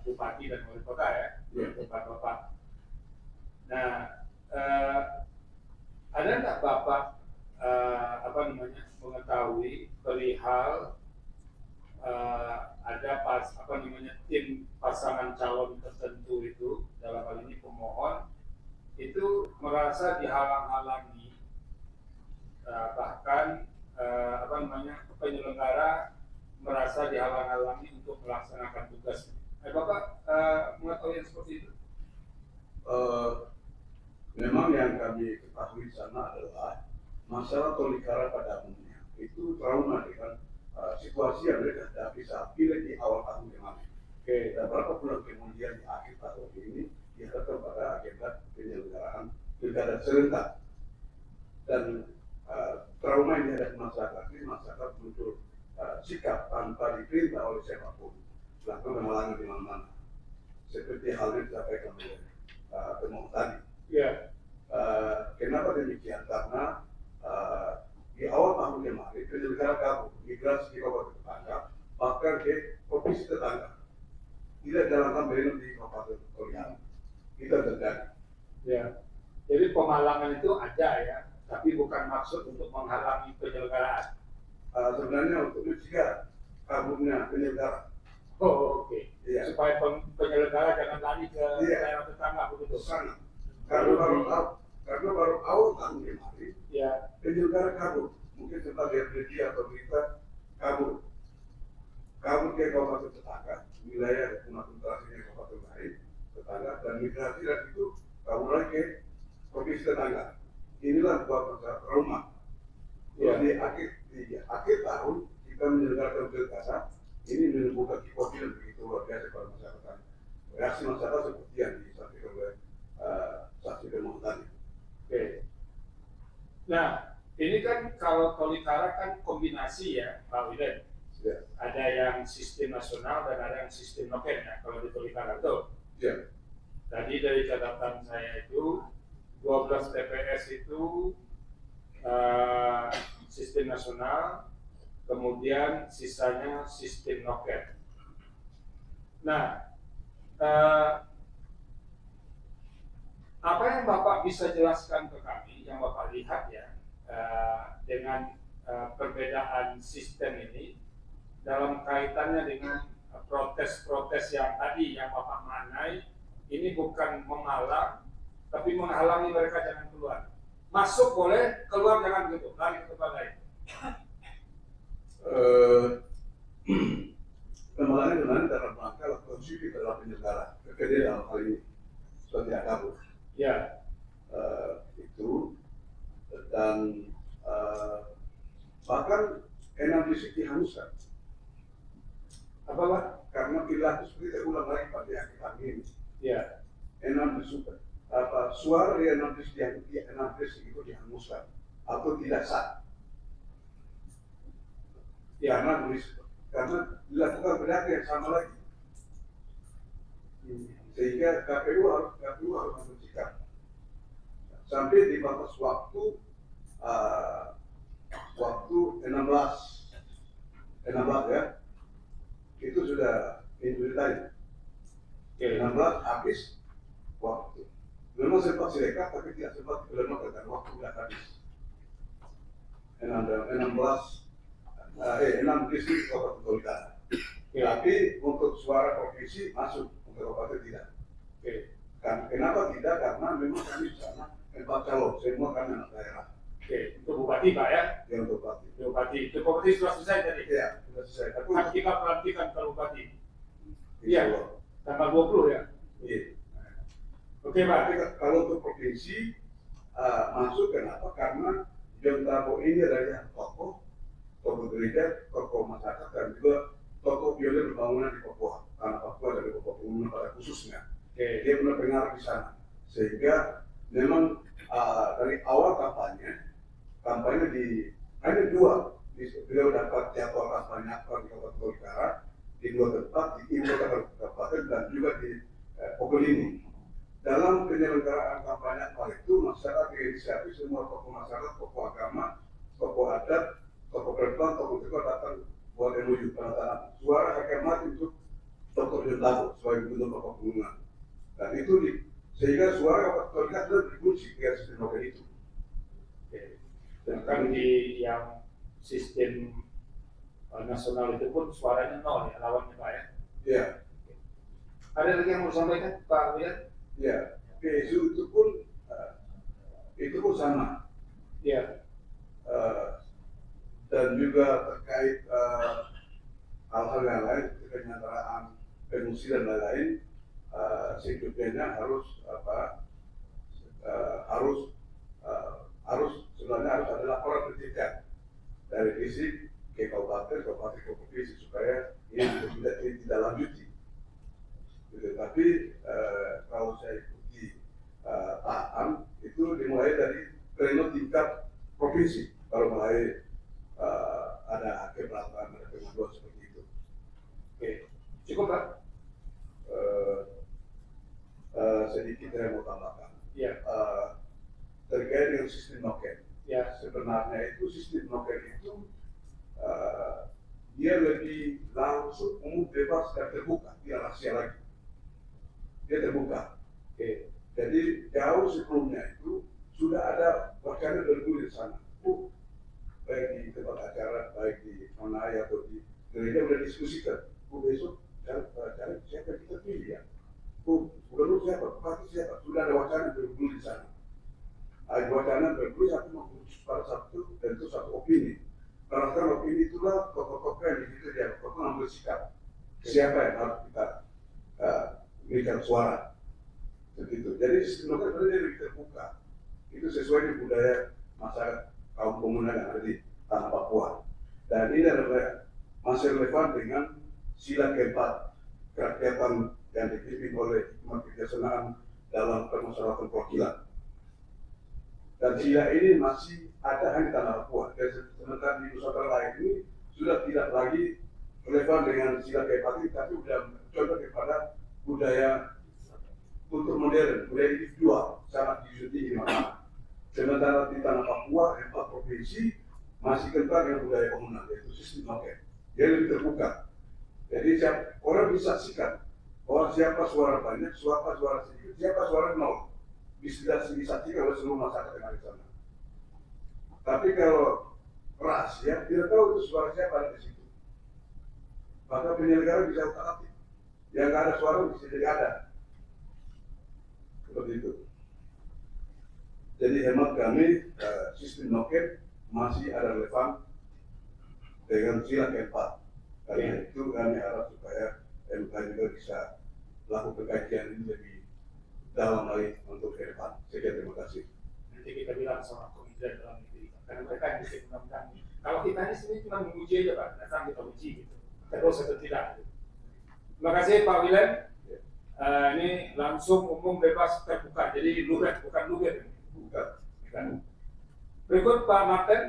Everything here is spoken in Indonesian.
bupati dan wali kota ya, bapak-bapak. Nah, ada nggak Bapak mengetahui perihal ada tim pasangan calon tertentu itu, dalam hal ini pemohon itu merasa dihalang-halangi, bahkan penyelenggara merasa dihalang-halangi untuk melaksanakan tugas. Bapak mengetahui yang seperti itu? Memang yang kami ketahui di sana adalah masalah Tolikara pada umumnya itu trauma dengan situasi yang mereka hadapi saat pilih di awal tahun kemarin. Dan beberapa bulan kemudian di akhir tahun ini dihadapkan pada agenda penyelenggaraan pilkada serentak. Dan trauma yang dihadapi masyarakat ini, masyarakat muncul sikap tanpa diperintah oleh siapapun, melakukan penghalangan di mana-mana. Seperti halnya disampaikan oleh pemohon tadi. Ya. Kenapa demikian? Karena di awal tahun kemarin penyelenggara kabur migrasi di kabupaten tetangga, bahkan ke provinsi tetangga, tidak jalankan berenang di kabupaten Tolikara. Itu terjadi. Ya. Jadi penghalangan itu ada ya, tapi bukan maksud untuk menghalangi penyelenggaraan. Sebenarnya untuk mencegah kaburnya penyelenggara. Oh, oke. Iya. Supaya penyelenggara jangan lari ke daerah tetangga begitu. Sangat. Karena baru awal tahun kemarin, ya, penyelenggara kabur, mungkin sebagai media atau berita kabur ke kabupaten tetangga, wilayah konsentrasinya kabupaten lain tetangga, dan migrasi dan itu kabur lagi ke provinsi tetangga. Inilah buat masalah trauma. Ya. Di akhir tahun kita menyelenggarakan pilkada, ini menimbulkan kekhawatiran begitu luar biasa pada masyarakat. Reaksi masyarakat seperti yang disampaikan oleh saksi pemohon tadi. Oke. Nah, ini kan kalau Tolikara kan kombinasi ya, Pak Widen. Ya. Ada yang sistem nasional dan ada yang sistem noken ya, kalau di Tolikara itu. Ya. Tadi dari catatan saya itu 12 TPS itu sistem nasional, kemudian sisanya sistem noken. Nah, apa yang Bapak bisa jelaskan ke kami, yang Bapak lihat ya, dengan perbedaan sistem ini dalam kaitannya dengan protes-protes yang tadi yang Bapak manai, ini bukan menghalang, tapi menghalangi mereka jangan keluar. Masuk boleh, keluar jangan gitu, lari ke tempat lain. Kemarin dalam rangka lakukan sipil dalam penyelenggara, kerja dalam hal ini seperti kabur. Ya. Itu dan bahkan 6 distrik dihanguskan. Apa Pak? Karena perilaku seperti terulang lagi pada akhir tahun ini. Ya. 6 distrik suara di 6 distrik itu dihanguskan atau tidak sah. Ya. Karena dilakukan perilaku yang sama lagi. Sehingga KPU harus mengambil sikap. Sampai di batas waktu 16 ya, itu sudah minggu tadi. 16 habis waktu. Memang sempat sirekap tapi tidak sempat dilakukan karena waktu sudah habis. 6 distrik Kabupaten Tolikara. Tapi untuk suara provinsi masuk, untuk kabupaten tidak. Kenapa tidak? Karena memang kami di sana 4 calon, semua kami anak daerah. Untuk bupati Pak ya? Ya untuk bupati. Itu bupati sudah selesai tadi? Iya, sudah selesai. Tapi kita pelantikan ke bupati. Iya, tanggal 20 ya? Iya. Oke Pak. Tapi kalau untuk provinsi masuk, kenapa? Karena Jontabo ini adalah tokoh gereja, tokoh masyarakat, dan juga tokoh pionir pembangunan di Papua. Karena Papua dari Papua Pegunungan pada khususnya. Dia benar pengaruh di sana. Sehingga memang dari awal kampanye hanya 2. Beliau dapat jadwal kampanye di Kabupaten Tolikara di 2 tempat, di Ibu Kabupaten dan juga di Okolini. Dalam penyelenggaraan kampanye itu masyarakat inisiatif semua tokoh masyarakat, tokoh agama, tokoh adat, tokoh perempuan, tokoh datang buat MOU penandatangan suara harga mati untuk Dr. John Tabo sebagai gubernur Papua Pegunungan. Dan itu sehingga suara terlihat sudah dikunci dengan sistem noken itu. Dan kan di yang sistem nasional itu pun suaranya nol ya lawannya Pak ya. Iya. Ada lagi yang mau disampaikan Pak Wian? Iya. PSU itu pun sama. Iya. Dan juga terkait hal-hal yang lain, kenyataan pengungsi dan lain-lain, sebenarnya sebenarnya harus ada laporan pendidikan dari fisik ke kabupaten ke provinsi supaya ini tidak lanjuti. Gitu. Tapi kalau saya ikuti tahapan itu dimulai dari pleno tingkat provinsi, baru mulai ada keberatan, ada pengaduan seperti itu. Oke, cukup Pak? Sedikit saya mau tambahkan. Iya. Terkait dengan sistem noken. Ya. Sebenarnya itu sistem noken itu dia lebih langsung umum bebas dan terbuka, tidak rahasia lagi. Dia terbuka. Oke. Jadi jauh sebelumnya itu sudah ada wacana bergulir di sana. Baik di tempat acara, baik di Manai atau di gereja sudah diskusikan. Besok cari siapa kita pilih ya. Gubernur siapa, bupati siapa, sudah ada wacana bergulir di sana. Ada wacana bergulir satu mengutus pada satu tentu satu opini. Berdasarkan opini itulah tokoh-tokoh yang di situ dia tokoh mengambil sikap. Siapa yang harus kita berikan suara. Begitu. Jadi sistem lokal sebenarnya lebih terbuka. Itu sesuai dengan budaya masyarakat kaum komunal yang ada di tanah Papua. Dan ini adalah masih relevan dengan sila keempat kerakyatan yang dipimpin oleh hikmat kebijaksanaan dalam permusyawaratan perwakilan. Dan sila ini masih ada hanya di tanah Papua. Dan sementara di Nusantara lain ini sudah tidak lagi relevan dengan sila keempat ini, tapi sudah contoh kepada budaya kultur modern, budaya individual sangat disuntik di mana. Sementara di tanah Papua, 4 provinsi masih kental dengan budaya komunal, yaitu sistem noken. Dia lebih terbuka. Jadi orang bisa saksikan bahwa siapa suara banyak, siapa suara sedikit, siapa suara nol. Bisa disaksikan oleh seluruh masyarakat yang ada di sana. Tapi kalau rahasia, tidak tahu itu suara siapa ada di situ. Maka penyelenggara bisa otak-atik. Yang nggak ada suara bisa jadi ada. Seperti itu. Jadi hemat kami, sistem noken masih ada relevan dengan sila keempat. Karena itu kami harap supaya MK juga bisa lakukan kajian ini lebih dalam lagi untuk ke depan. Sekian, terima kasih. Nanti kita bilang sama Kementerian Dalam Negeri, karena mereka yang bisa undang-undang. Kalau kita ini sendiri cuma menguji aja Pak, datang kita uji gitu. Terus atau tidak. Terima kasih Pak Wilen. Ini langsung umum bebas terbuka, jadi luber bukan luber. Bukan. Berikut Pak Martin.